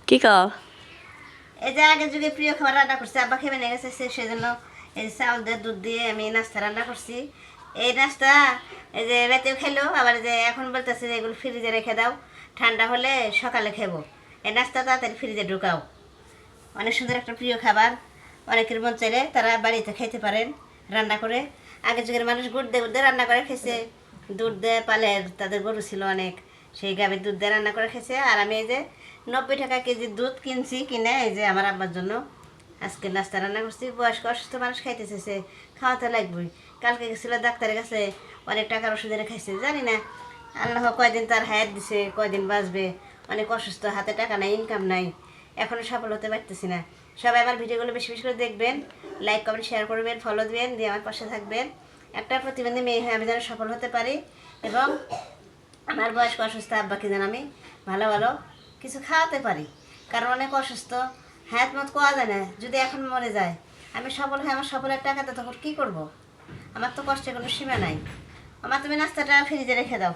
কি কও? এই যে আগের যুগে প্রিয় খাবার রান্না করছি, আব্বা খেয়ে নিয়ে গেছে, সেজন্য এই যে চাউল দিয়ে দুধ দিয়ে আমি নাস্তা রান্না করছি। এই নাস্তা এই যে রাতেও খেলো, আবার যে এখন বলতেছে যে এগুলো ফ্রিজে রেখে দাও, ঠান্ডা হলে সকালে খেবো। এই নাস্তা তাড়াতাড়ি ফ্রিজে ঢুকাও। অনেক সুন্দর একটা প্রিয় খাবার, অনেকের মন চাইলে তারা বাড়িতে খেতে পারেন রান্না করে। আগের যুগের মানুষ গুড় দিয়ে রান্না করে খেয়েছে, দুধ দিয়ে পালের তাদের গরু ছিল অনেক, সেই গাভীর দুধ দিয়ে রান্না করে খেয়েছে। আর আমি এই যে 90 টাকা কেজি দুধ কিনছি, কিনে এই যে আমার আব্বার জন্য আজকে নাস্তা রান্না করছি। বয়স্ক অসুস্থ মানুষ খাইতেছে, সে খাওয়াতে লাগবেই। কালকে গেছিল ডাক্তারের কাছে, অনেক টাকার ওষুধ এনে খাইছে, জানি না আল্লাহ কয়দিন তার হায়াত দিছে, কয়দিন বাঁচবে। অনেক অসুস্থ, হাতে টাকা নাই, ইনকাম নাই, এখনও সফল হতে পারতেছি না। সবাই আমার ভিডিওগুলো বেশি বেশি করে দেখবেন, লাইক কমেন্ট শেয়ার করবেন, ফলো দিবেন, দিয়ে আমার পাশে থাকবেন। একটা প্রতিবন্ধী মেয়ে হয়ে আমি যেন সফল হতে পারি, এবং আমার বয়স্ক অসুস্থ আব্বাকে যেন আমি ভালো ভালো কিছু খাওয়াতে পারি। কারণ অনেক অসুস্থ, হায়াত মত কোয়া যায় না, যদি এখন মরে যায় আমি সফল হয়ে আমার সফলের টাকাতে তখন কী করব? আমার তো কষ্টের কোনো সীমা নাই। আমার তুমি নাস্তাটা ফ্রিজে রেখে দাও।